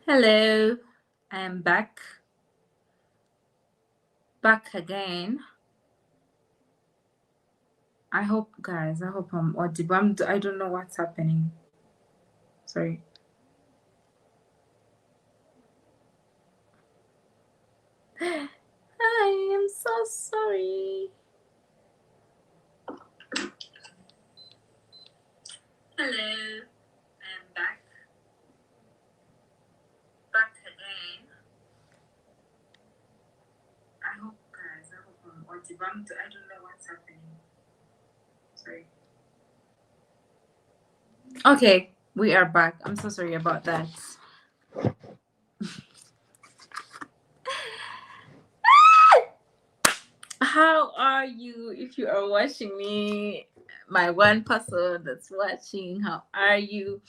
Hello, I am back again. I hope, guys, I hope I'm audible. I don't know what's happening. Sorry. I am so sorry. Hello, I am back again. I hope, guys, I hope I'm audible. I don't know what's happening. Sorry. Okay, we are back. I'm so sorry about that. How are you? If you are watching me, my one person that's watching, how are you?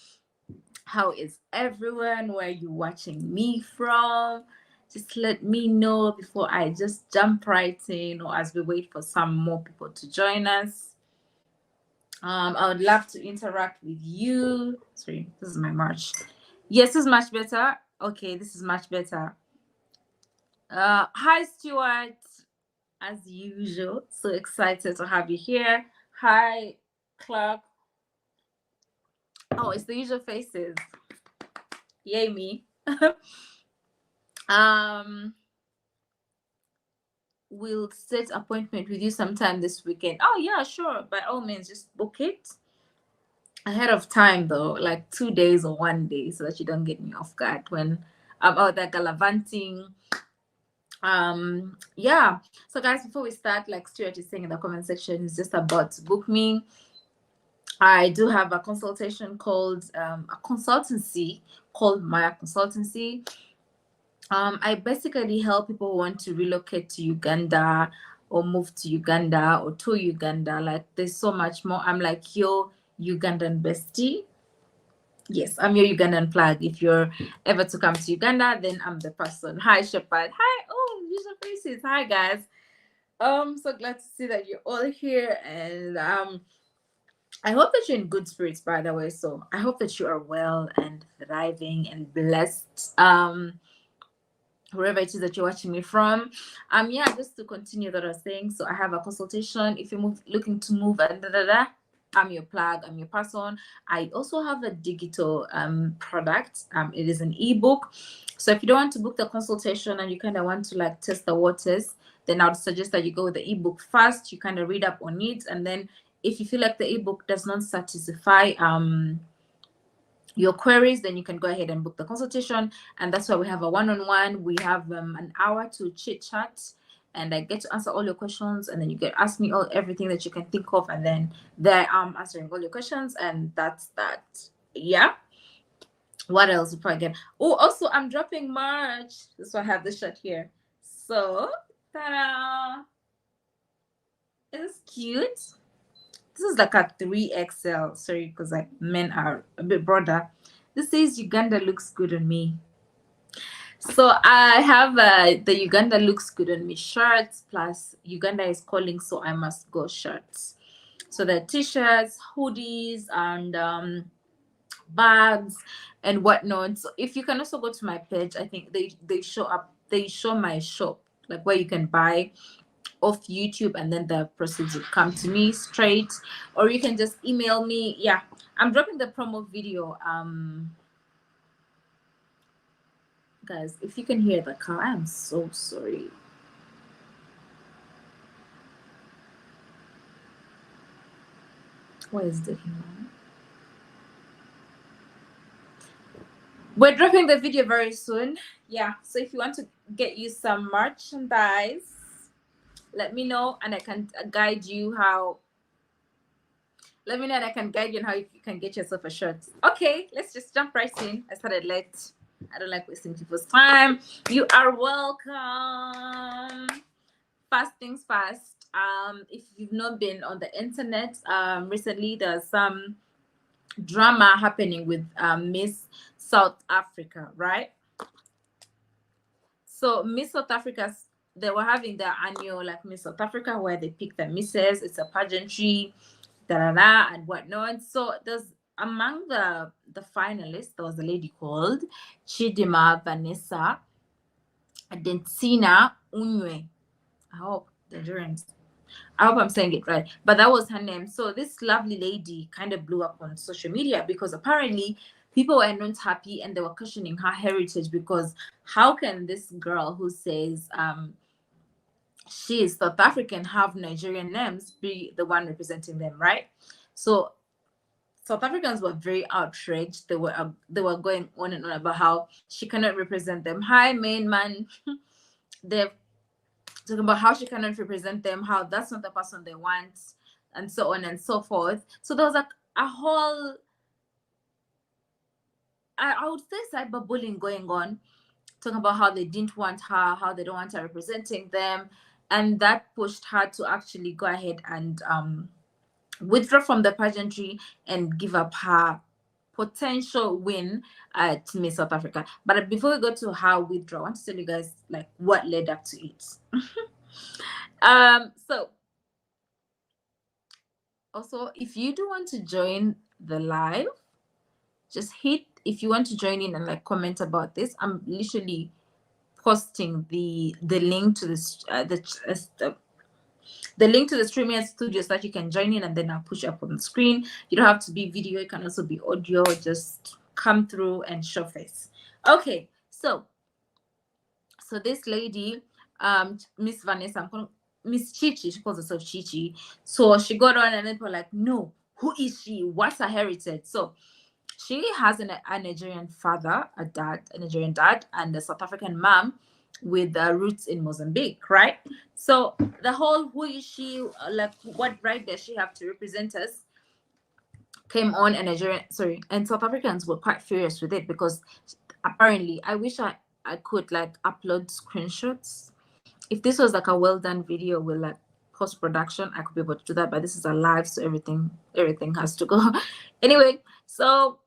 How is everyone? Where are you watching me from? Just let me know before I just jump right in, or as we wait for some more people to join us. I would love to interact with you. Sorry, this is my march. Yes, this is much better. Okay, this is much better. Hi, Stuart. As usual, so excited to have you here. Hi, Clark. Oh, it's the usual faces. Yay me. We'll set appointment with you sometime this weekend. Oh yeah, sure. By all means, just book it ahead of time though, like 2 days or 1 day, so that you don't get me off guard when I'm out there gallivanting. Yeah. So guys, before we start, like Stuart is saying in the comment section, it's just about to book me. I do have a consultation called a consultancy called Maya Consultancy. I basically help people who want to relocate to Uganda or move to Uganda or to Uganda. Like there's so much more. I'm like your Ugandan bestie. Yes, I'm your Ugandan flag. If you're ever to come to Uganda, then I'm the person. Hi, Shepard. Hi. Oh, usual faces. Hi, guys. So glad to see that you're all here, and I hope that you're in good spirits, by the way. So I hope that you are well and thriving and blessed. Wherever it is that you're watching me from. Yeah, just to continue that I was saying. So I have a consultation. If you're looking to move and I'm your plug, I'm your person. I also have a digital product. It is an ebook. So if you don't want to book the consultation and you kind of want to like test the waters, then I would suggest that you go with the ebook first. You kind of read up on it, and then if you feel like the ebook does not satisfy your queries, then you can go ahead and book the consultation. And that's why we have a one-on-one. We have an hour to chit chat, and I get to answer all your questions, and then you get ask me everything that you can think of, and then there I'm answering all your questions, and that's that. Yeah. What else before I get? Oh, also I'm dropping March. That's why I have this shirt here. So ta-da! It's cute. This is like a 3XL. Sorry, because like men are a bit broader. This says Uganda looks good on me. So I have the Uganda looks good on me shirts, plus Uganda is calling, so I must go shirts. So the t-shirts, hoodies, and bags and whatnot. So if you can also go to my page, I think they show my shop, like where you can buy off YouTube, and then the proceeds will come to me straight, or you can just email me. Yeah, I'm dropping the promo video. Guys, if you can hear the car, I am so sorry. Where is the human? We're dropping the video very soon. Yeah, so if you want to get you some merchandise, let me know, and I can guide you how. Let me know, and I can guide you on how you can get yourself a shirt. Okay, let's just jump right in. I started late. I don't like wasting people's time. You are welcome. First things first. If you've not been on the internet, recently there's some drama happening with Miss South Africa, right? So Miss South Africa, they were having their annual like Miss South Africa where they pick the misses. It's a pageantry, and whatnot. So there's among the the finalists, there was a lady called Chidima Vanessa Dentina Unwe. I hope I'm saying it right, but that was her name. So this lovely lady kind of blew up on social media because apparently people were not happy and they were questioning her heritage, because how can this girl who says she is South African have Nigerian names be the one representing them, right? So South Africans were very outraged. They were going on and on about how she cannot represent them. Hi, main man. They're talking about how she cannot represent them, how that's not the person they want, and so on and so forth. So there was like a whole, I would say, cyberbullying going on, talking about how they didn't want her, how they don't want her representing them, and that pushed her to actually go ahead and withdraw from the pageantry and give up her potential win at Miss South Africa. But before we go to her withdraw, I want to tell you guys like what led up to it. So also, if you do want to join the live, just hit, if you want to join in and like comment about this. I'm literally posting the link to this the link to the streaming studio so that you can join in, and then I'll push up on the screen. You don't have to be video, it can also be audio. Just come through and show face. Okay, so this lady, Miss Vanessa, I'm calling Miss Chichi, she calls herself Chichi. So she got on and then people were like, no, who is she? What's her heritage? So she has a Nigerian father, a Nigerian dad, and a South African mom with roots in Mozambique, right? So the whole who is she, like what right does she have to represent us, came on, and South Africans were quite furious with it, because apparently, I wish I could like upload screenshots. If this was like a well done video with like post production, I could be able to do that, but this is a live, so everything has to go. Anyway, so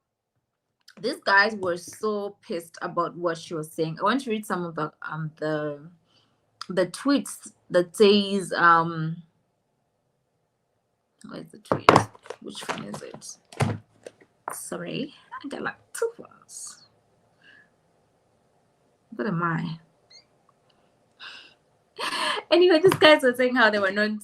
these guys were so pissed about what she was saying. I want to read some of the tweets that says where's the tweet? Which one is it? Sorry, I got like two ones. What am I? Anyway, these guys were saying how they were not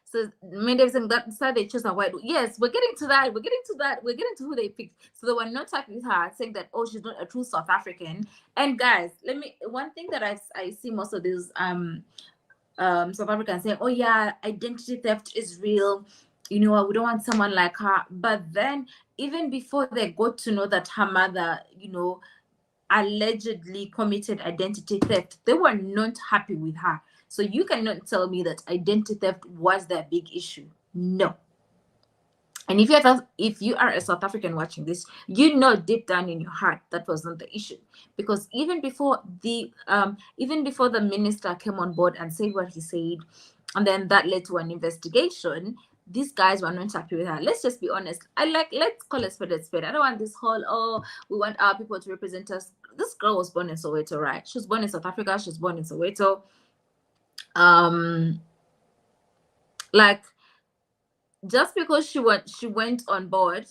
so many of them that decided they chose a white. Yes, we're getting to that. We're getting to who they picked. So they were not happy with her, saying that, oh, she's not a true South African. And guys, one thing that I see most of these South Africans saying, oh yeah, identity theft is real. You know, we don't want someone like her. But then even before they got to know that her mother, you know, allegedly committed identity theft, they were not happy with her. So you cannot tell me that identity theft was their big issue. No. And if you are a South African watching this, you know deep down in your heart that was not the issue, because even before the minister came on board and said what he said, and then that led to an investigation, these guys were not happy with her. Let's just be honest. Let's call it spade a spade. I don't want this whole, oh, we want our people to represent us. This girl was born in Soweto, right? She was born in South Africa. She was born in Soweto. Like, just because she went on board,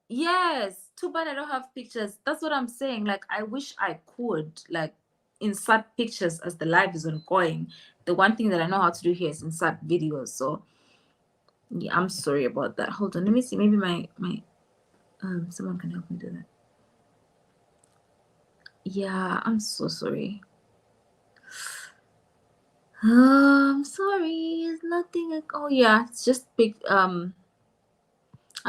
yes, too bad I don't have pictures. That's what I'm saying. Like, I wish I could like insert pictures as the live is ongoing. The one thing that I know how to do here is insert videos. So yeah, I'm sorry about that. Hold on, let me see. Maybe my someone can help me do that. Yeah, I'm so sorry. I'm sorry, it's nothing like, oh yeah, it's just big. I'm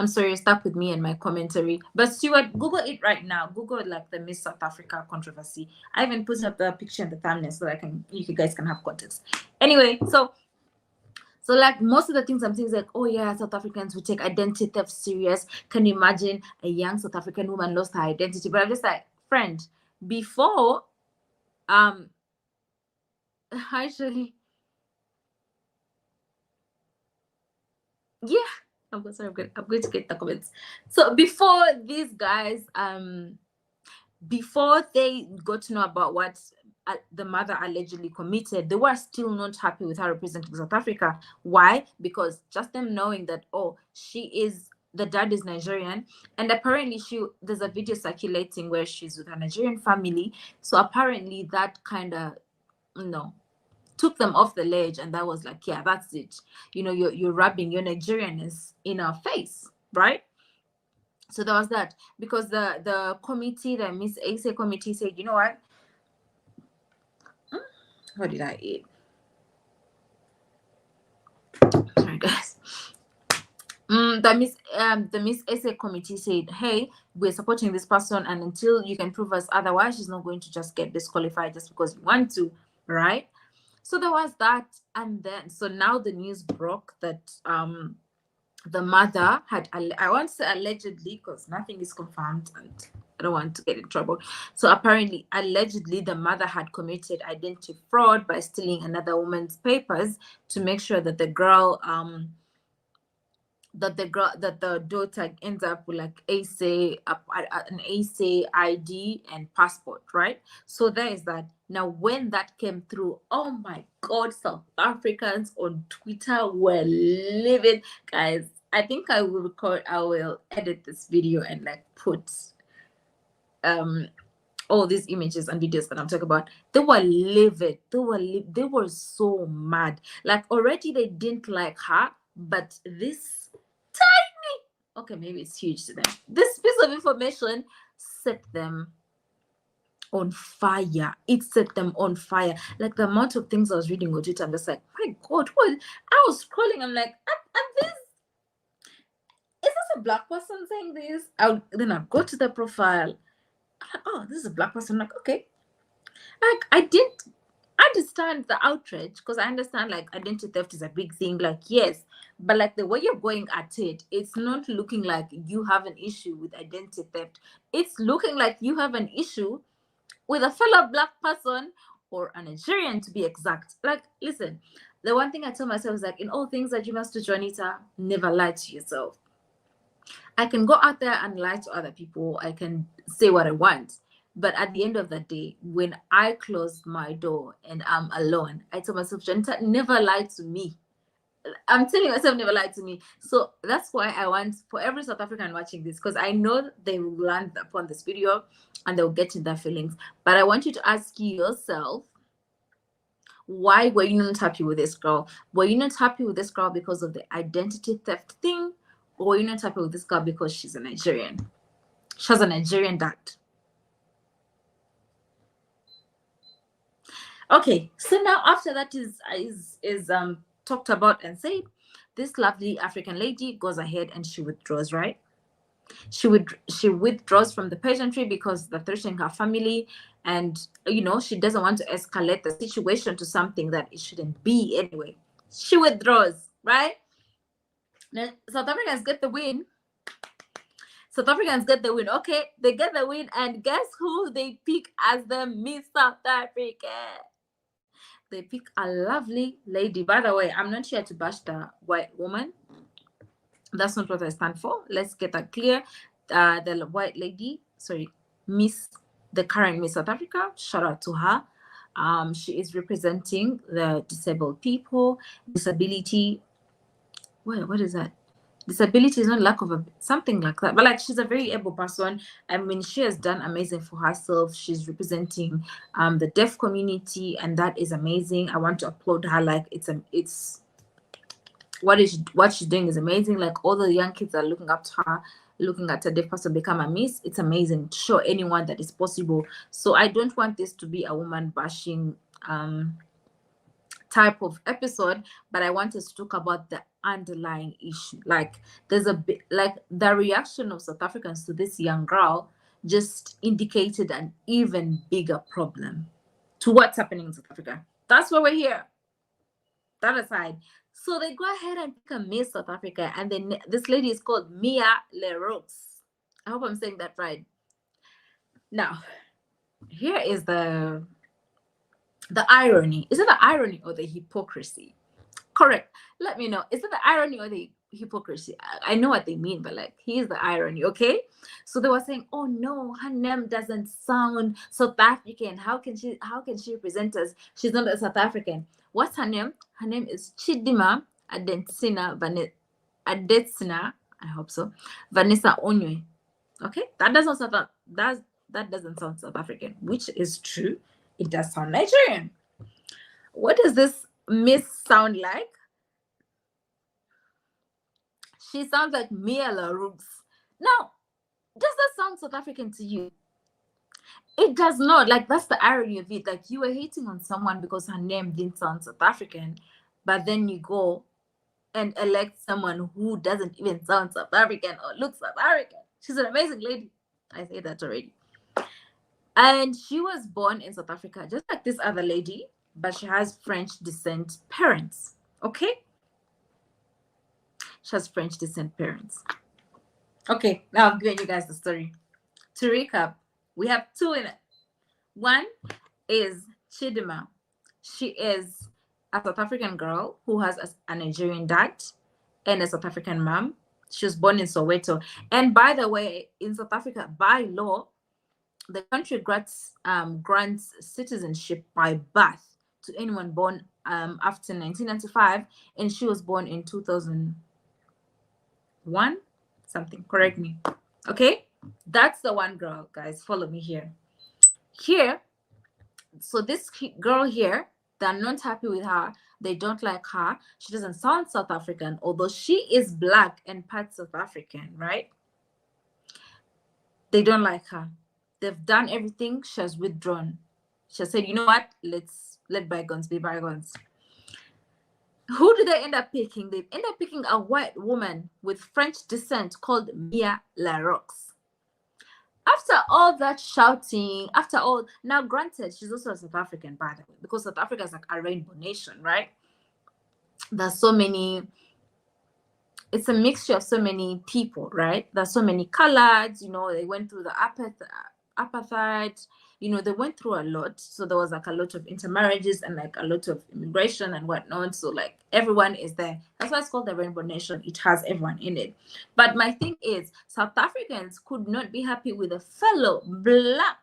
sorry, stuck with me and my commentary. But Stuart, Google it right now. Google like the Miss South Africa controversy. I even put up the picture and the thumbnail so that you guys can have context. Anyway, so like most of the things I'm saying is like, oh yeah, South Africans will take identity theft serious. Can you imagine a young South African woman lost her identity? But I'm just like, friend, before actually, yeah, I'm going to get the comments. So before these guys, before they got to know about what the mother allegedly committed, they were still not happy with her representing South Africa. Why? Because just them knowing that, oh, she is the dad is Nigerian, and apparently there's a video circulating where she's with a Nigerian family. So apparently that kind of, took them off the ledge, and that was like, yeah, that's it. You're rubbing your Nigerianness in our face, right? So there was that, because the committee, the Miss Asa committee, said, you know what? What did I eat? Sorry, guys. The Miss Essay committee said, hey, we're supporting this person, and until you can prove us otherwise, she's not going to just get disqualified just because you want to, right? So there was that. And then, so now the news broke that the mother had, I won't say allegedly because nothing is confirmed and I don't want to get in trouble. So apparently, allegedly, the mother had committed identity fraud by stealing another woman's papers to make sure that the girl, that the daughter ends up with like an ASA ID and passport, right? So there is that. Now, when that came through, oh my God, South Africans on Twitter were livid, guys. I think I will edit this video and like put all these images and videos that I'm talking about. They were livid. They were so mad. Like, already they didn't like her, but this tiny, okay, maybe it's huge to them, this piece of information set them on fire. It set them on fire. Like, the amount of things I was reading on Twitter, I'm just like, my God, what? I was scrolling, I'm like, is this a black person saying this? Then I go to the profile. I'm like, oh, this is a black person. I'm like, okay. Like, I didn't understand the outrage, because I understand like identity theft is a big thing. Like, yes, but like the way you're going at it, it's not looking like you have an issue with identity theft. It's looking like you have an issue with a fellow black person, or a Nigerian to be exact. Like, listen, the one thing I tell myself is like, in all things that you must do, Juanita, never lie to yourself. I can go out there and lie to other people. I can say what I want. But at the end of the day, when I close my door and I'm alone, I tell myself, Janita, never lie to me. I'm telling myself, never lie to me. So that's why I want, for every South African watching this, because I know they will land upon this video and they'll get in their feelings. But I want you to ask yourself, why were you not happy with this girl? Were you not happy with this girl because of the identity theft thing? Or were you not happy with this girl because she's a Nigerian? She has a Nigerian dad. Okay, so now after that is talked about and said, this lovely African lady goes ahead and she withdraws, right? She withdraws from the pageantry because they're threatening her family, and she doesn't want to escalate the situation to something that it shouldn't be anyway. She withdraws, right? Now, South Africans get the win. Okay, they get the win, and guess who they pick as the Miss South Africa? They pick a lovely lady. By the way, I'm not here to bash the white woman. That's not what I stand for. Let's get that clear. The white lady, the current Miss South Africa, shout out to her. She is representing the disabled people. Disability. What is that? Disability is not lack of something like that, but like, she's a very able person. I mean, she has done amazing for herself. She's representing the deaf community, and that is amazing. I want to applaud her. Like, it's what she's doing is amazing. Like, all the young kids are looking up to her, looking at a deaf person become a miss. It's amazing to show anyone that is possible. So I don't want this to be a woman bashing type of episode, but I want us to talk about the underlying issue. Like, there's a bit, like, the reaction of South Africans to this young girl just indicated an even bigger problem to what's happening in South Africa. That's why we're here. That aside, so they go ahead and pick a Miss South Africa, and then this lady is called Mia Leroux. I hope I'm saying that right. Now, here is the irony. Is it the irony or the hypocrisy? Correct. Let me know. Is it the irony or the hypocrisy? I know what they mean, but like, here's the irony, okay? So they were saying, oh no, her name doesn't sound South African. How can she represent us? She's not a South African. What's her name? Her name is Chidima Adetsina. I hope so. Vanessa Onwe. Okay, that doesn't sound that doesn't sound South African, which is true. It does sound Nigerian. What does this Miss sound like? She sounds like Mia LaRoux. Now, does that sound South African to you? It does not. Like, that's the irony of it. Like, you were hating on someone because her name didn't sound South African, but then you go and elect someone who doesn't even sound South African or look South African. She's an amazing lady. I say that already. And she was born in South Africa, just like this other lady, but she has French descent parents. Okay? She has French descent parents. Okay, now I'm giving you guys the story. To recap, we have two in it. One is Chidima. She is a South African girl who has a Nigerian dad and a South African mom. She was born in Soweto. And by the way, in South Africa, by law, the country grants citizenship by birth to anyone born after 1995, and she was born in 2001 something. Correct me. Okay, that's the one girl, guys. Follow me here. So this girl here, they're not happy with her. They don't like her. She doesn't sound South African, although she is black and part South African, right? They don't like her. They've done everything. She has withdrawn. She said, you know what? Let bygones be bygones. Who do they end up picking? They end up picking a white woman with French descent called Mia LaRoux. After all that shouting, now granted, she's also a South African, by the way, because South Africa is like a rainbow nation, right? There's so many, it's a mixture of so many people, right? There's so many colors, they went through the apartheid, they went through a lot. So there was like a lot of intermarriages and like a lot of immigration and whatnot. So like everyone is there. That's why it's called the Rainbow Nation. It has everyone in it. But my thing is, South Africans could not be happy with a fellow black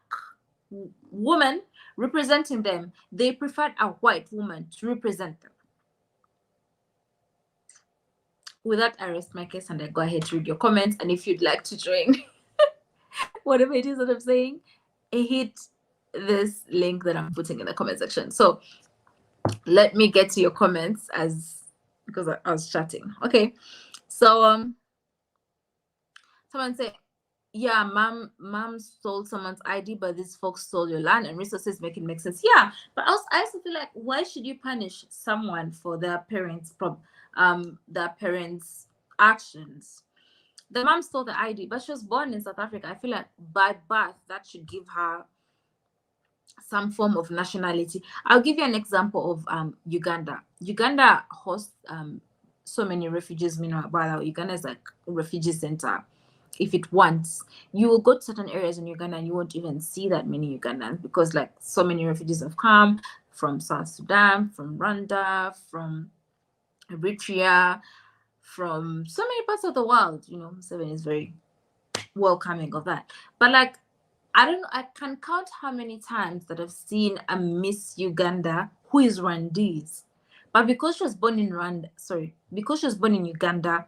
woman representing them. They preferred a white woman to represent them. With that, I rest my case and I go ahead to read your comments. And if you'd like to join whatever it is that I'm saying, hit this link that I'm putting in the comment section. So let me get to your comments because I was chatting. Okay. So someone said, yeah, mom stole someone's ID, but these folks stole your land and resources. Make it make sense. Yeah, but I also feel like, why should you punish someone for their parents' actions? The mom stole the ID, but she was born in South Africa. I feel like by birth, that should give her some form of nationality. I'll give you an example of Uganda. Uganda hosts so many refugees. Meanwhile, Uganda is like a refugee center. If it wants, you will go to certain areas in Uganda and you won't even see that many Ugandans, because like so many refugees have come from South Sudan, from Rwanda, from Eritrea, from so many parts of the world. Museveni is very welcoming of that. But like, I don't know, I can count how many times that I've seen a Miss Uganda who is Rwandese. But because she was born in Uganda,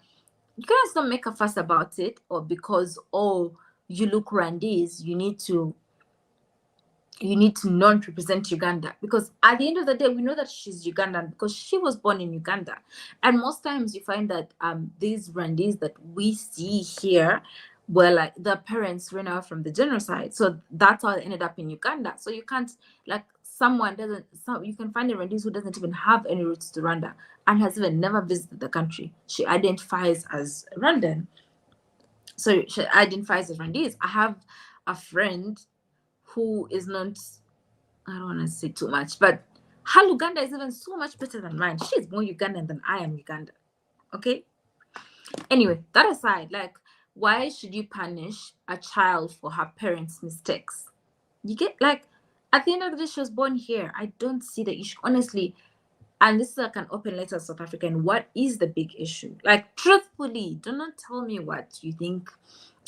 you guys don't make a fuss about it, or because, oh, you look Rwandese, you need to not represent Uganda, because at the end of the day, we know that she's Ugandan because she was born in Uganda. And most times you find that these Rwandese that we see here were like the parents ran out from the genocide, so that's how they ended up in Uganda. So you can't, like, you can find a Rwandese who doesn't even have any roots to Rwanda and has even never visited the country. She identifies as Rwandan, so she identifies as Rwandese. I have a friend who is not, I don't want to say too much, but her Uganda is even so much better than mine. She's more Ugandan than I am Ugandan. Okay? Anyway, that aside, like, why should you punish a child for her parents' mistakes? You get, like, at the end of the day, she was born here. I don't see the issue, honestly. And this is like an open letter to South African. What is the big issue? Like, truthfully, do not tell me what you think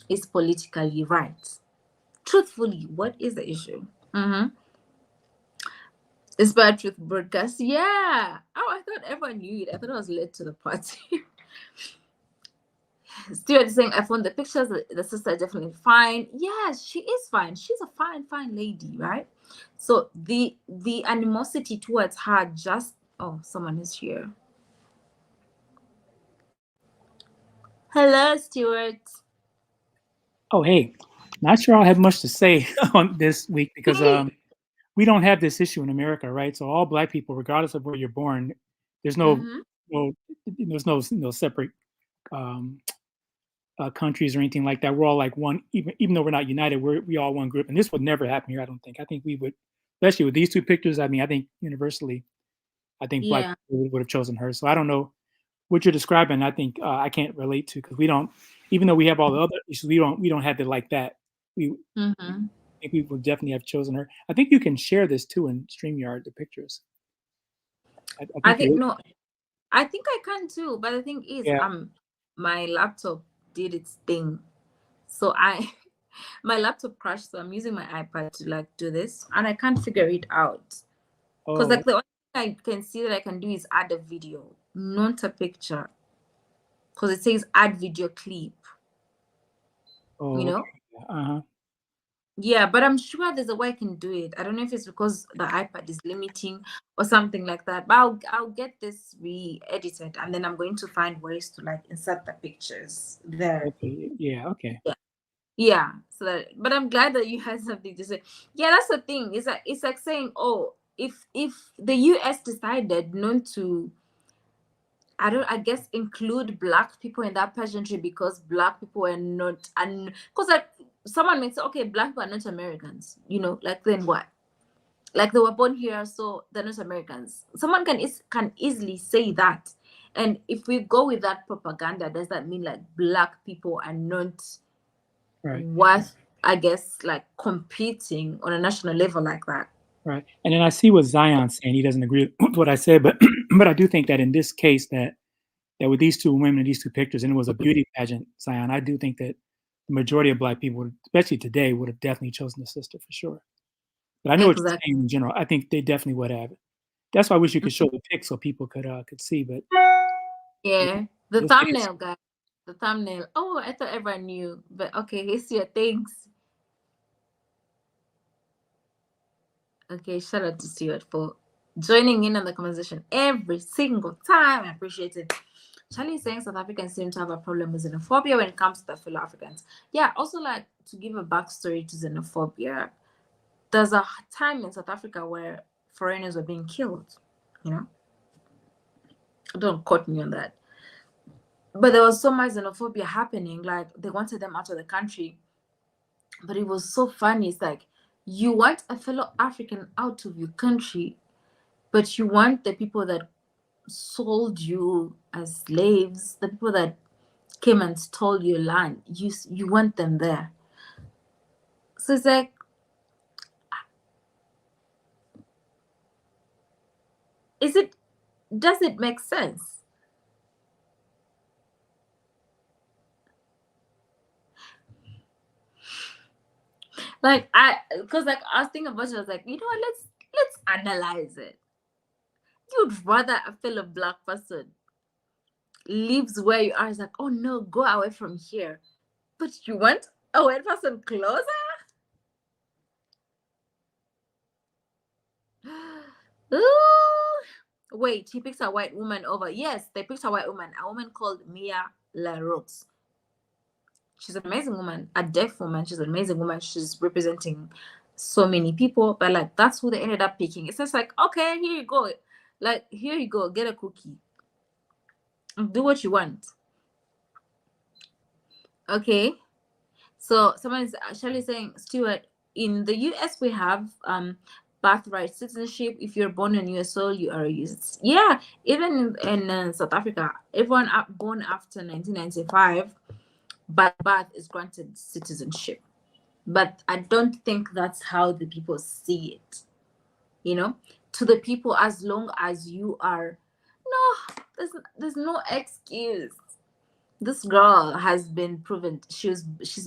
is politically right. Truthfully, what is the issue? Inspired Truth Broadcast. Yeah. Oh, I thought everyone knew it. I thought I was late to the party. Stuart is saying, I found the pictures. The sister is definitely fine. Yes, she is fine. She's a fine lady, right? So the animosity towards her just, oh, someone is here. Hello, Stuart. Oh, hey, not sure I'll have much to say on this week because we don't have this issue in America, right? So all Black people, regardless of where you're born, there's Mm-hmm. no there's no separate um, countries or anything like that. We're all like one, even though we're not united, we all one group. And this would never happen here, I don't think. I think we would, especially with these two pictures. I mean, I think universally, I think Black Yeah, people would have chosen her. So I don't know what you're describing. I think I can't relate to because we don't, even though we have all the other issues, we don't have it like that. We mm-hmm. think we would definitely have chosen her. I think you can share this too in StreamYard, the pictures. I I think think you, no, I think I can too. But the thing is, yeah. my laptop did its thing, so I my laptop crashed, so I'm using my iPad to like do this, and I can't figure it out. Because Oh, like the only thing I can see that I can do is add a video, not a picture. Because it says add video clip, you oh, know? okay. Uh-huh. Yeah, but I'm sure there's a way I can do it. I don't know if it's because the iPad is limiting or something like that. But I'll get this re-edited, and then I'm going to find ways to like insert the pictures there. Okay. Yeah. Okay. Yeah. Yeah. So that, but I'm glad that you had something to say. Yeah, that's the thing. It's like saying, oh, if the US decided not to, I guess, include Black people in that pageantry because Black people were not, and because like someone may say, okay, Black people are not Americans, like then what? Like they were born here, so they're not Americans. Someone can easily say that, and if we go with that propaganda, does that mean like Black people are not Right. worth, I guess, like competing on a national level like that? Right. And then I see what Zion's saying. He doesn't agree with what I said, but but I do think that in this case that with these two women and these two pictures, and it was a beauty pageant, Zion, I do think that the majority of Black people, especially today, would have definitely chosen the sister for sure. But I know what you're Exactly. saying in general. I think they definitely would have. That's why I wish you could show the pic so people could see. But yeah, Yeah, the this case, thumbnail, guys. The thumbnail. Oh, I thought everyone knew, but okay, here's your thanks. Okay, shout out to Stuart for joining in on the conversation every single time. I appreciate it. Charlie is saying South Africans seem to have a problem with xenophobia when it comes to their fellow Africans. Yeah, also like to give a backstory to xenophobia. There's a time in South Africa where foreigners were being killed. You know, don't quote me on that. But there was so much xenophobia happening, like they wanted them out of the country. But it was so funny. It's like you want a fellow African out of your country, but you want the people that sold you as slaves, the people that came and stole your land. You want them there. So it's like, is it? Does it make sense? Like because like I was thinking about it, I was like, you know what? Let's analyze it. You'd rather a fellow Black person lives where you are. It's like, oh no, go away from here. But you want a white person closer? Ooh. Wait, he picks a white woman over. Yes, they picked a white woman, a woman called Mia LaRoux. She's an amazing woman, a deaf woman. She's an amazing woman. She's representing so many people, but like that's who they ended up picking. It's just like, okay, here you go. Like, here you go, get a cookie. Do what you want. Okay. So someone's actually saying, Stuart, in the US we have birthright citizenship. If you're born in US soil, you are a US. Yeah, even in South Africa, everyone born after 1995 by birth is granted citizenship. But I don't think that's how the people see it. You know, to the people, as long as you are, no, there's no excuse. This girl has been proven, she's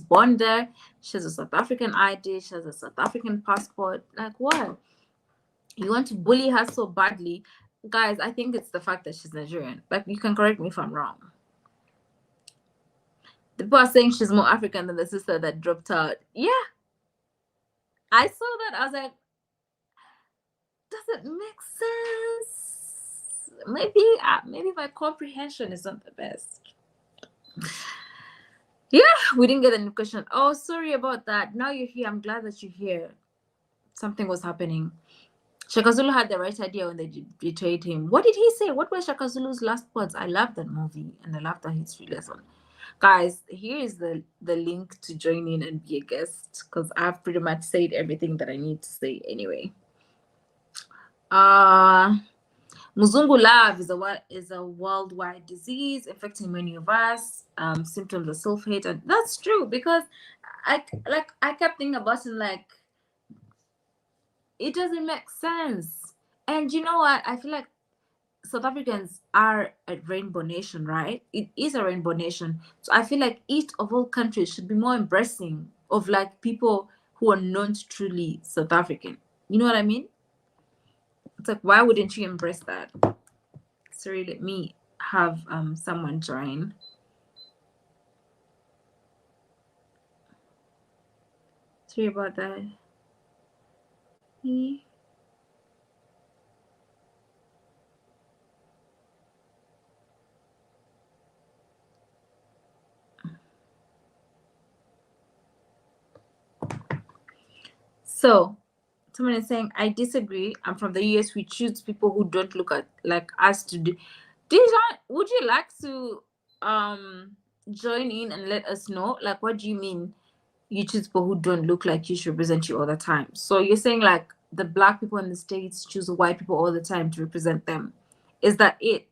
born there, she has a South African ID, she has a South African passport. Like, what? You want to bully her so badly? Guys, I think it's the fact that she's Nigerian. Like, you can correct me if I'm wrong. People are saying she's more African than the sister that dropped out. Yeah, I saw that. I was like, does it make sense? Maybe my comprehension is not the best. Yeah, we didn't get any question. Oh, sorry about that. Now you're here. I'm glad that you're here. Something was happening. Shaka Zulu had the right idea when they betrayed him. What did he say? What were Shaka Zulu's last words? I love that movie and I love that history lesson. Guys, here is the link to join in and be a guest because I've pretty much said everything that I need to say anyway. Muzungu love is a worldwide disease affecting many of us. Symptoms of self-hate, and that's true because I kept thinking about it like it doesn't make sense. And you know what? I feel like South Africans are a rainbow nation, right? It is a rainbow nation. So I feel like each of all countries should be more embracing of like people who are not truly South African. You know what I mean? It's like why wouldn't you embrace that? Sorry, let me have someone join. Sorry about that. So someone is saying, I disagree. I'm from the US. We choose people who don't look at like us to do. Dijon, would you like to join in and let us know? Like, what do you mean you choose people who don't look like you should represent you all the time? So you're saying like the black people in the States choose white people all the time to represent them. Is that it?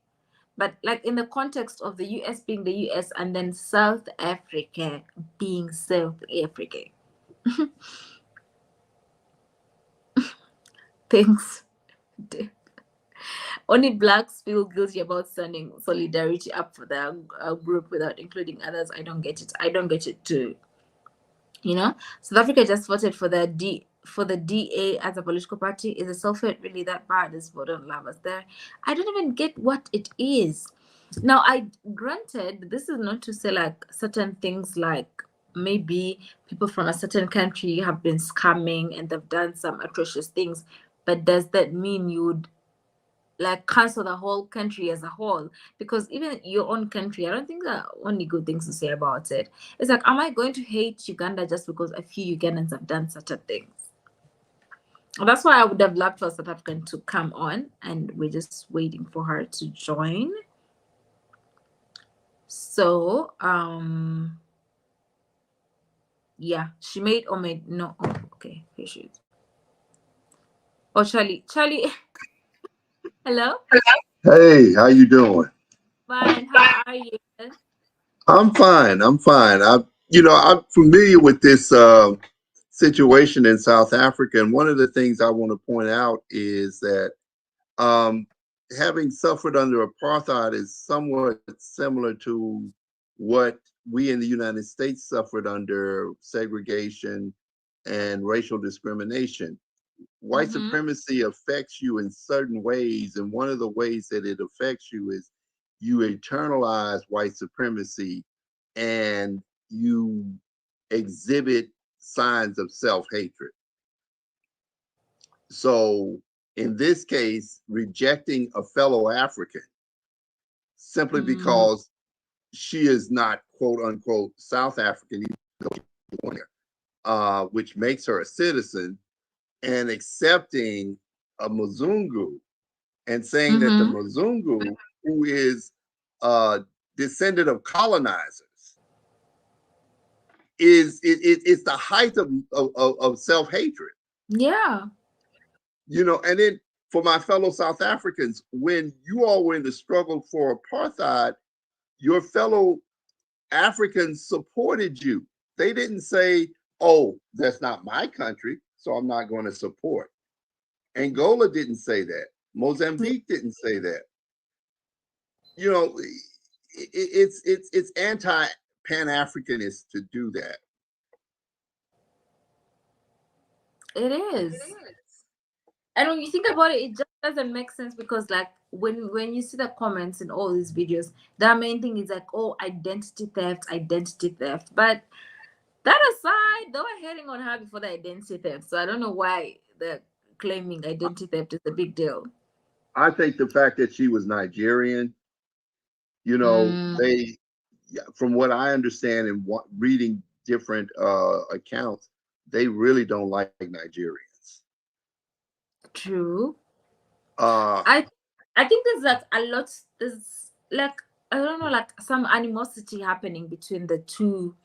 But like in the context of the US being the US and then South Africa being South Africa. Thanks. Only blacks feel guilty about sending solidarity up for their group without including others. I don't get it. I don't get it too. You know, South Africa just voted for the DA as a political party. Is the self-hate really that bad? Is vote on lovers there? I don't even get what it is. Now, I granted this is not to say like certain things like maybe people from a certain country have been scamming and they've done some atrocious things, but does that mean you would like cancel the whole country as a whole? Because even your own country, I don't think there are only good things to say about it. It's like, am I going to hate Uganda just because a few Ugandans have done certain things? That's why I would have loved for South African to come on, and we're just waiting for her to join. So yeah, she made or made no. Oh, okay, here she is. Oh, Charlie, hello. Hey, how you doing? Fine. How are you? I'm fine. I'm fine. I'm familiar with this situation in South Africa, and one of the things I want to point out is that um, having suffered under apartheid is somewhat similar to what we in the United States suffered under segregation and racial discrimination. White Mm-hmm. supremacy affects you in certain ways, and one of the ways that it affects you is you internalize white supremacy and you exhibit signs of self-hatred. So in this case, rejecting a fellow African simply Mm. because she is not quote unquote South African, which makes her a citizen, and accepting a Mzungu and saying that the Mm-hmm. Mzungu, who is a descendant of colonizers, it's the height of self-hatred. Yeah. And then for my fellow South Africans, when you all were in the struggle for apartheid, your fellow Africans supported you. They didn't say, oh, that's not my country, so I'm not going to support. Angola didn't say that. Mozambique didn't say that. It's anti Pan-Africanist to do that. It is. And when you think about it, it just doesn't make sense because like when you see the comments in all these videos, the main thing is like, oh, identity theft. But that aside, they were hating on her before the identity theft. So I don't know why they're claiming identity theft is a big deal. I think the fact that she was Nigerian, Mm, they, yeah, from what I understand and reading different accounts, they really don't like Nigerians. true. Uh, I I think there's like a lot. There's like I don't know, like some animosity happening between the two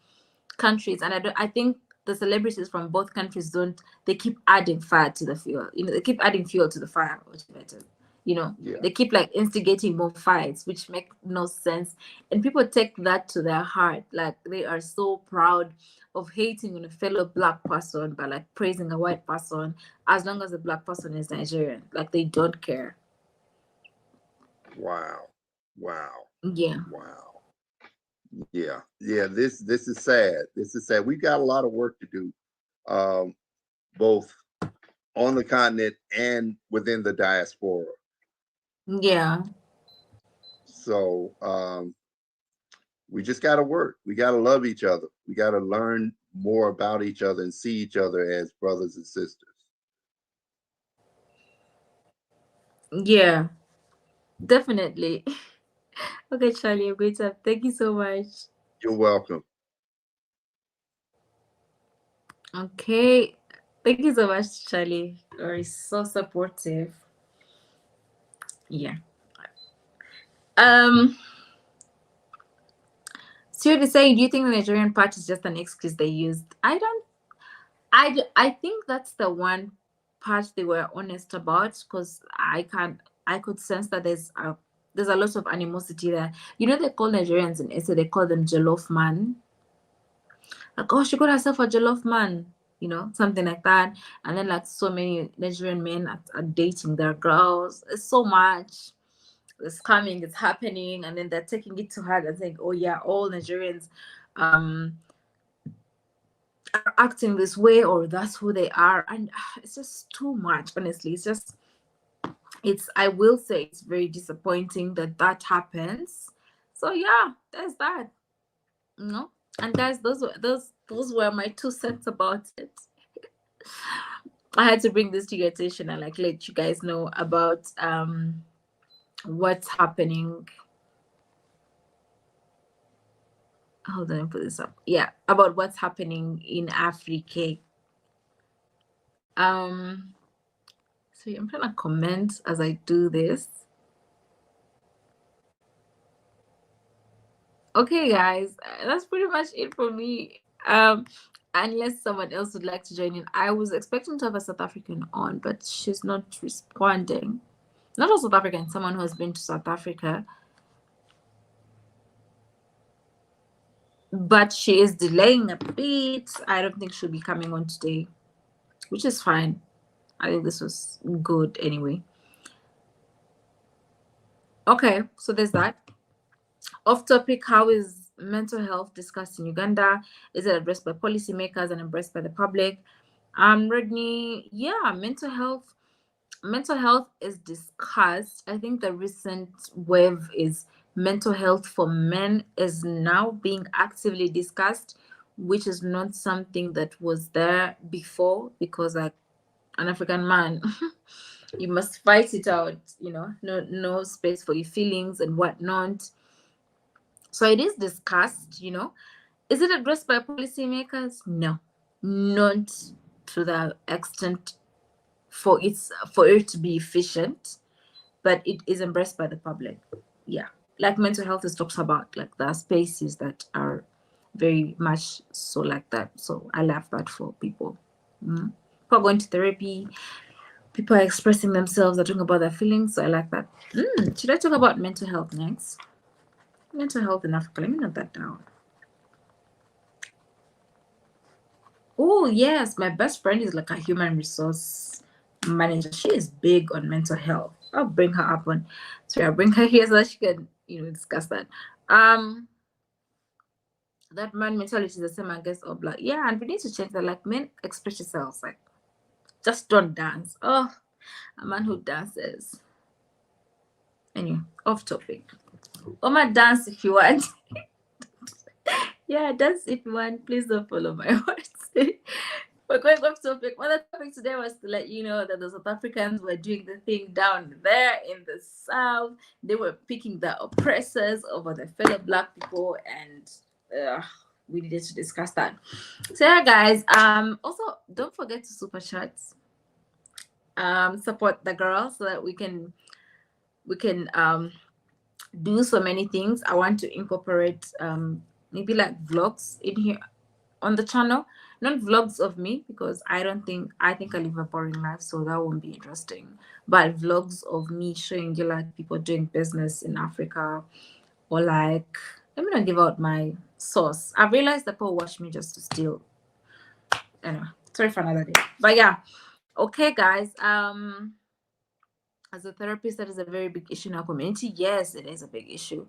countries, and I think the celebrities from both countries don't. They keep adding fire to the fuel. They keep adding fuel to the fire, which matters. yeah, They keep like instigating more fights, which make no sense, and people take that to their heart. Like they are so proud of hating on a fellow black person, but like praising a white person, as long as the black person is Nigerian. Like they don't care. wow, wow, Yeah. wow, yeah, yeah. This is sad. This is sad. We've got a lot of work to do, um, both on the continent and within the diaspora. Yeah. So we just got to work. We got to love each other. We got to learn more about each other and see each other as brothers and sisters. Yeah. Definitely. Okay, Charlie, I'm going to thank you so much. You're welcome. Okay. Thank you so much, Charlie. You're so supportive. Yeah. Um, so you're saying, do you think the Nigerian part is just an excuse they used? I don't. I think that's the one part they were honest about because I could sense that there's a lot of animosity there. They call Nigerians in SA, they call them jollof man. Like, oh, she got herself a jollof man, something like that. And then like so many Nigerian men are dating their girls. It's so much. It's coming, it's happening, and then they're taking it to heart and saying, oh yeah, all Nigerians are acting this way or that's who they are. And it's just too much, honestly. I will say it's very disappointing that happens. So yeah, there's that. And guys, those were my 2 cents about it. I had to bring this to your attention and like let you guys know about what's happening. Hold on, let me put this up. Yeah, about what's happening in Africa. So I'm trying to comment as I do this. Okay, guys, that's pretty much it for me. Unless someone else would like to join in. I was expecting to have a South African on, but she's not responding. Not a South African, someone who has been to South Africa. But she is delaying a bit. I don't think she'll be coming on today, which is fine. I think this was good anyway. Okay, so there's that. Off topic, how is mental health discussed in Uganda? Is it addressed by policymakers and embraced by the public? Rodney, yeah, mental health is discussed. I think the recent wave is mental health for men is now being actively discussed, which is not something that was there before because like an African man, you must fight it out, no space for your feelings and whatnot. So it is discussed, Is it addressed by policymakers? No, not to the extent for it to be efficient, but it is embraced by the public. Yeah, like mental health is talked about, like there are spaces that are very much so like that. So I love that for people. People are going to therapy. People are expressing themselves, are talking about their feelings. So I like that. Should I talk about mental health next? Mental health in Africa. Let me note that down. Oh, yes. My best friend is like a human resource manager. She is big on mental health. I'll bring her up on. Sorry, I'll bring her here so that she can, discuss that. That man mentality is the same, I guess, of like, yeah, and we need to change that. Like, men express yourselves. Like, just don't dance. Oh, A man who dances. Anyway, off topic. Oma, dance if you want. Yeah, dance if you want. Please don't follow my words. We're going off topic. Well, the topic today was to let you know that the South Africans were doing the thing down there in the South. They were picking the oppressors over the fellow Black people, and we needed to discuss that. So yeah, guys. Also, don't forget to super chat. Support the girls so that we can do so many things. I want to incorporate maybe like vlogs in here on the channel, not vlogs of me, because I think I live a boring life, so that won't be interesting, but vlogs of me showing you like people doing business in Africa, or like, let me not give out my source. I realized that people watch me just to steal. Anyway, sorry for another day. But yeah, okay guys, as a therapist, that is a very big issue in our community. Yes, it is a big issue.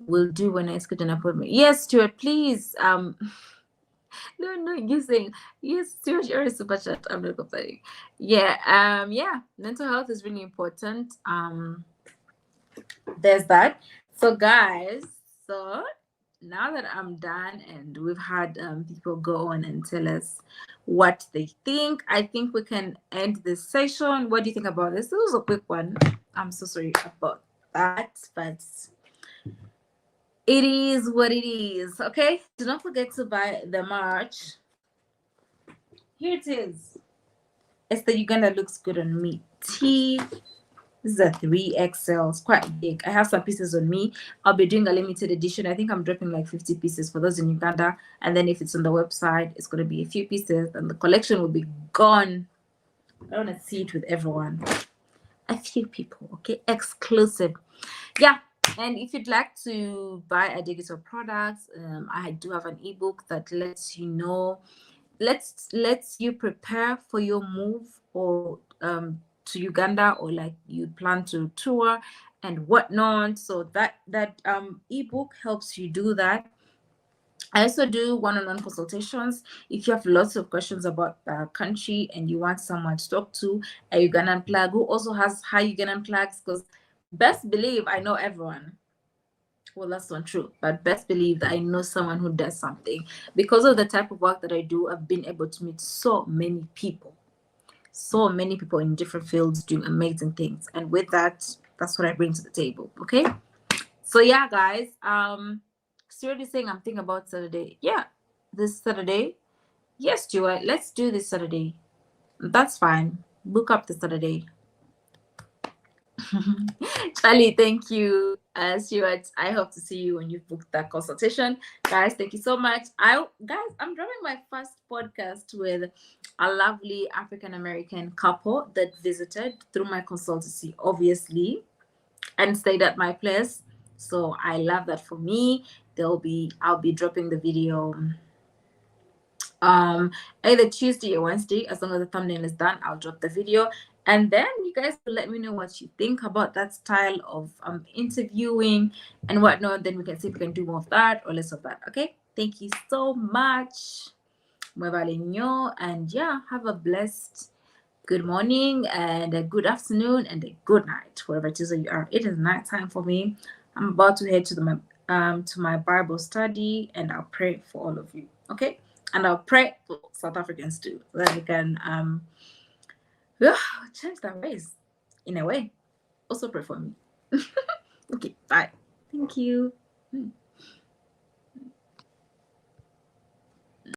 Will do when I schedule an appointment. Yes, Stuart, please. No, you're saying yes, Stuart, you're a super chat. I'm not complaining. Yeah, mental health is really important. There's that. So guys, so now that I'm done and we've had people go on and tell us what they think, I think we can end this session. What do you think about this? This was a quick one. I'm so sorry about that, but it is what it is. Okay, do not forget to buy the merch. Here it is. Esther Uganda looks good on me. This is a 3XL. It's quite big. I have some pieces on me. I'll be doing a limited edition. I think I'm dropping like 50 pieces for those in Uganda. And then if it's on the website, it's going to be a few pieces. And the collection will be gone. I want to see it with everyone. A few people, okay? Exclusive. Yeah. And if you'd like to buy a digital product, I do have an ebook that lets you know, lets you prepare for your move, or to Uganda, or like you plan to tour and whatnot. So that ebook helps you do that. I also do one-on-one consultations. If you have lots of questions about the country and you want someone to talk to, a Ugandan plug who also has high Ugandan plugs, because best believe I know everyone. Well, that's not true, but best believe that I know someone who does something. Because of the type of work that I do, I've been able to meet so many people in different fields doing amazing things. And with that, that's what I bring to the table. Okay. So yeah, guys, seriously saying I'm thinking about Saturday. Yeah, this Saturday. Yes, Stuart, let's do this Saturday. That's fine. Book up the Saturday. Charlie, thank you. Stuart, I hope to see you when you book that consultation. Guys, thank you so much. I'm dropping my first podcast with a lovely African American couple that visited through my consultancy, obviously, and stayed at my place. So I love that for me. I'll be dropping the video either Tuesday or Wednesday. As long as the thumbnail is done, I'll drop the video, and then you guys will let me know what you think about that style of interviewing and whatnot. Then we can see if we can do more of that or less of that. Okay, thank you so much, and yeah, have a blessed good morning and a good afternoon and a good night, wherever it is that you are. It is night time for me. I'm about to head to my Bible study, and I'll pray for all of you. Okay, and I'll pray for South Africans too, so that they can change their ways in a way. Also pray for me. Okay, bye. Thank you.